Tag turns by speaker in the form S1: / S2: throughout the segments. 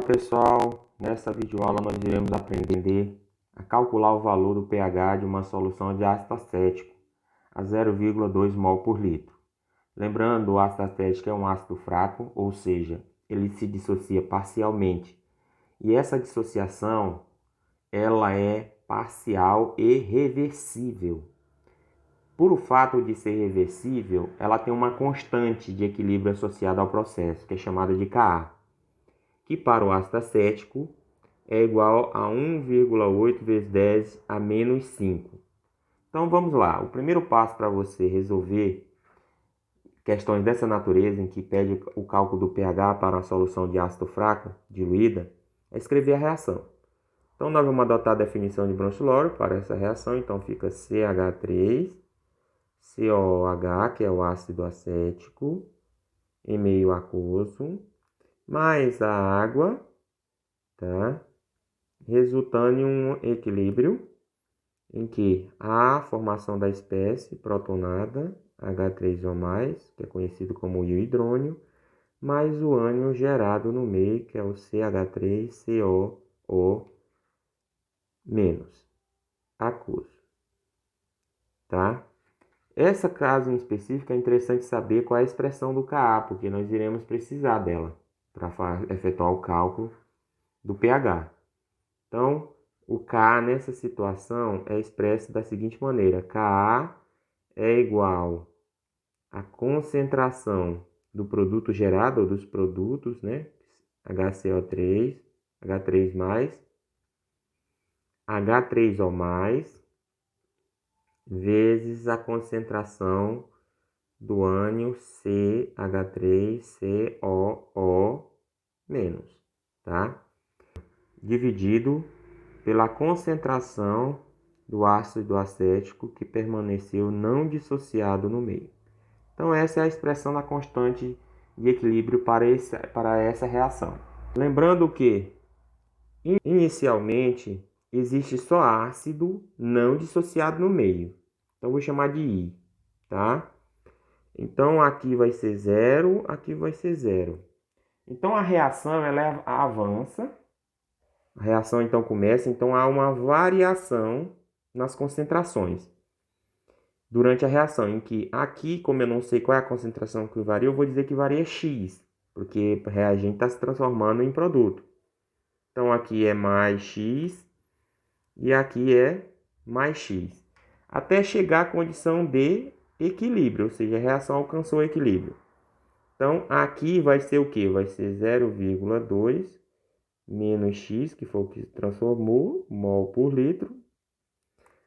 S1: pessoal, nessa videoaula nós iremos aprender a calcular o valor do pH de uma solução de ácido acético a 0,2 mol por litro. Lembrando, o ácido acético é um ácido fraco, ou seja, ele se dissocia parcialmente. E essa dissociação, ela é parcial e reversível. Por o fato de ser reversível, ela tem uma constante de equilíbrio associada ao processo, que é chamada de Ka, que para o ácido acético é igual a 1,8 vezes 10 a menos 5. Então vamos lá, o primeiro passo para você resolver questões dessa natureza, em que pede o cálculo do pH para uma solução de ácido fraco diluída, é escrever a reação. Então nós vamos adotar a definição de Bronsted-Lowry para essa reação, então fica CH3COOH, que é o ácido acético, em meio aquoso, mais a água, tá? Resultando em um equilíbrio em que há a formação da espécie protonada, H3O+, que é conhecido como íon hidrônio, mais o ânion gerado no meio, que é o CH3COO-, aquoso. Tá? Essa caso em específico é interessante saber qual é a expressão do Ka, porque nós iremos precisar dela para efetuar o cálculo do pH. Então, o Ka nessa situação é expresso da seguinte maneira: Ka é igual à concentração do produto gerado, ou dos produtos, né? HCO3, H3+, H3O+, vezes a concentração do ânion CH3COO-, tá? Dividido pela concentração do ácido acético que permaneceu não dissociado no meio. Então essa é a expressão da constante de equilíbrio para essa reação. Lembrando que, inicialmente, existe só ácido não dissociado no meio. Então vou chamar de I, tá? Então aqui vai ser 0, aqui vai ser 0. Então a reação ela avança. A reação então começa, então há uma variação nas concentrações durante a reação, em que aqui, como eu não sei qual é a concentração que varia, eu vou dizer que varia X, porque o reagente está se transformando em produto. Então aqui é mais X e aqui é mais X, até chegar à condição de equilíbrio, ou seja, a reação alcançou o equilíbrio. Então aqui vai ser o que? Vai ser 0,2 menos X, que foi o que se transformou, mol por litro.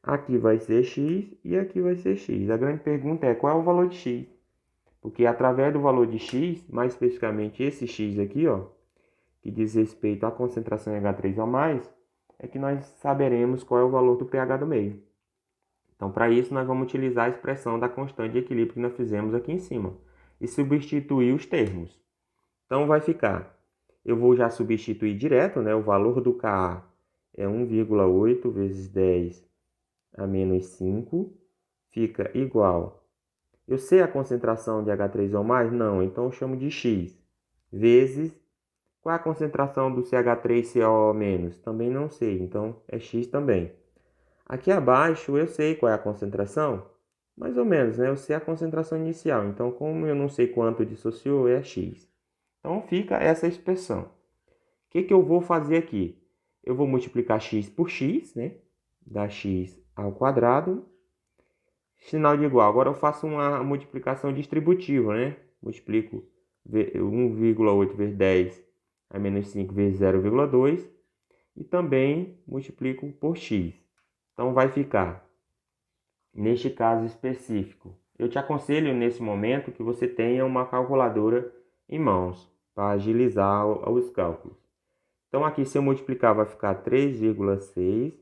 S1: Aqui vai ser X e aqui vai ser X. A grande pergunta é qual é o valor de X? Porque através do valor de X, mais especificamente esse X aqui, ó, que diz respeito à concentração em H3O+, é que nós saberemos qual é o valor do pH do meio. Então, para isso, nós vamos utilizar a expressão da constante de equilíbrio que nós fizemos aqui em cima e substituir os termos. Então, vai ficar, eu vou já substituir direto, né? O valor do Ka é 1,8 vezes 10 a menos 5, fica igual. Eu sei a concentração de H3O+? Não, então eu chamo de X, vezes, qual é a concentração do CH3COO-? Também não sei, então é X também. Aqui abaixo eu sei qual é a concentração, mais ou menos, né? Eu sei a concentração inicial, então como eu não sei quanto dissociou, é X. Então fica essa expressão. O que eu vou fazer aqui? Eu vou multiplicar X por X, né? Dá X ao quadrado. Sinal de igual. Agora eu faço uma multiplicação distributiva, né? Multiplico 1,8 vezes 10 a menos 5 vezes 0,2. E também multiplico por X. Então vai ficar, neste caso específico, eu te aconselho nesse momento que você tenha uma calculadora em mãos para agilizar os cálculos. Então aqui, se eu multiplicar, vai ficar 3,6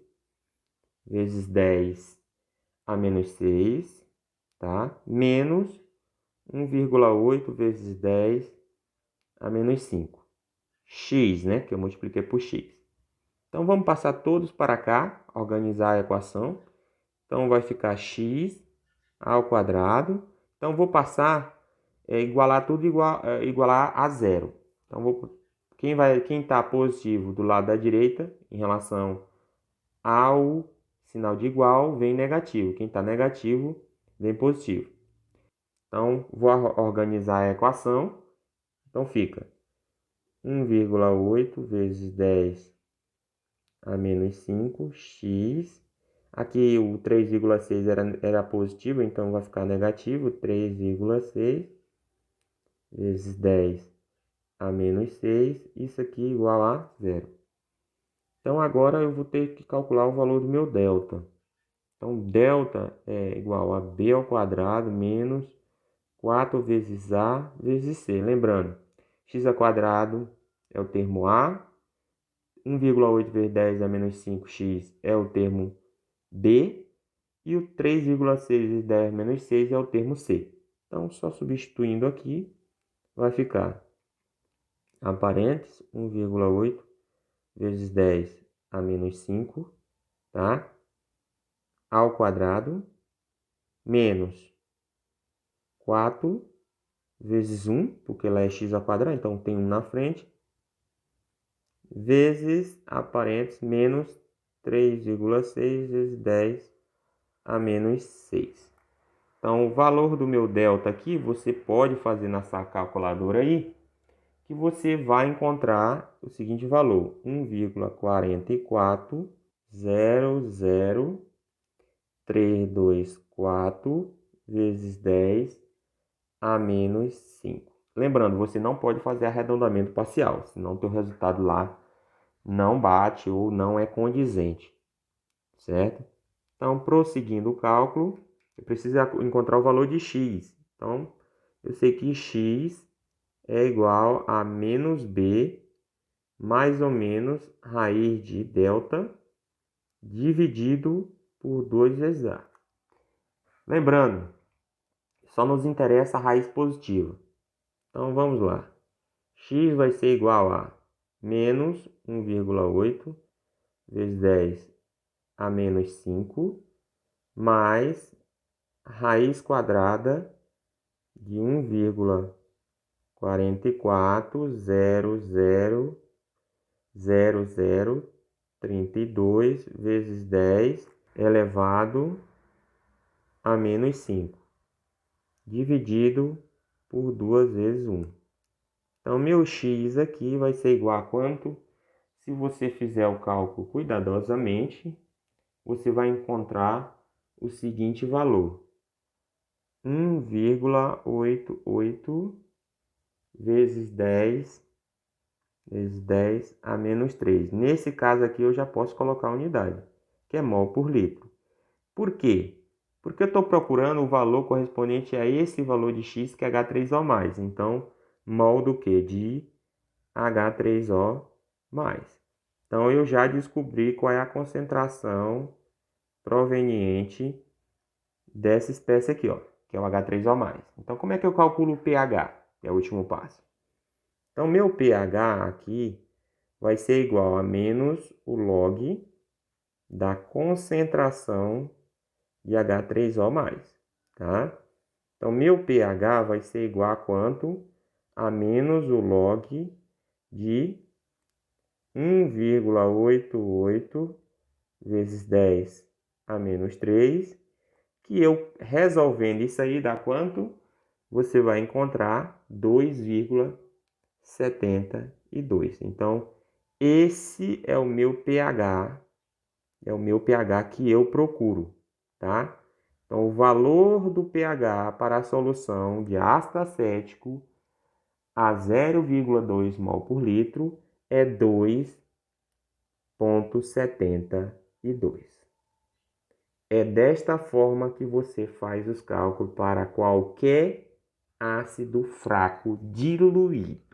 S1: vezes 10 a menos 6, tá? Menos 1,8 vezes 10 a menos 5. X, né? Que eu multipliquei por X. Então vamos passar todos para cá, organizar a equação. Então vai ficar X ao quadrado. Então vou passar, igualar tudo igualar a zero. Então vou Quem está positivo do lado da direita, em relação ao sinal de igual, vem negativo. Quem está negativo, vem positivo. Então, vou organizar a equação. Então, fica 1,8 vezes 10 a menos 5, x. Aqui o 3,6 era positivo, então vai ficar negativo. 3,6 vezes 10 a menos 6. Isso aqui igual a 0. Então, agora eu vou ter que calcular o valor do meu delta. Então, delta é igual a b ao quadrado menos 4 vezes a vezes c. Lembrando, x ao quadrado é o termo a, 1,8 vezes 10 a menos 5x é o termo b, e o 3,6 vezes 10 menos 6 é o termo c. Então, só substituindo aqui, vai ficar, a parênteses, 1,8 vezes 10 a menos 5, tá? Ao quadrado, menos 4 vezes 1, porque lá é x ao quadrado, então tem 1 na frente, vezes, a parênteses, menos 3,6 vezes 10 a menos 6. Então, o valor do meu delta aqui, você pode fazer na sua calculadora aí, que você vai encontrar o seguinte valor, 1,4400324 vezes 10 a menos 5. Lembrando, você não pode fazer arredondamento parcial, senão o teu resultado lá não bate ou não é condizente, certo? Então, prosseguindo o cálculo, eu preciso encontrar o valor de x. Então, eu sei que x é igual a menos b, mais ou menos raiz de delta, dividido por 2 vezes a. Lembrando, só nos interessa a raiz positiva. Então, vamos lá. X vai ser igual a menos 1,8 vezes 10 a menos 5, mais raiz quadrada de 1,4400032 vezes 10 elevado a menos 5, dividido por 2 vezes 1. Então, meu x aqui vai ser igual a quanto? Se você fizer o cálculo cuidadosamente, você vai encontrar o seguinte valor: 1,88 vezes 10 a menos 3. Nesse caso aqui, eu já posso colocar a unidade, que é mol por litro. Por quê? Porque eu estou procurando o valor correspondente a esse valor de x, que é H3O+. Então, mol do quê? De H3O+. Então, eu já descobri qual é a concentração proveniente dessa espécie aqui, ó, que é o H3O+. Então, como é que eu calculo o pH? Que é o último passo. Então, meu pH aqui vai ser igual a menos o log da concentração de H3O+, tá? Então, meu pH vai ser igual a quanto? A menos o log de 1,88 vezes 10 a menos 3, que eu resolvendo isso aí dá quanto? Você vai encontrar 2,72. Então, esse é o meu pH, que eu procuro, tá? Então, o valor do pH para a solução de ácido acético a 0,2 mol por litro é 2,72. É desta forma que você faz os cálculos para qualquer ácido fraco diluído.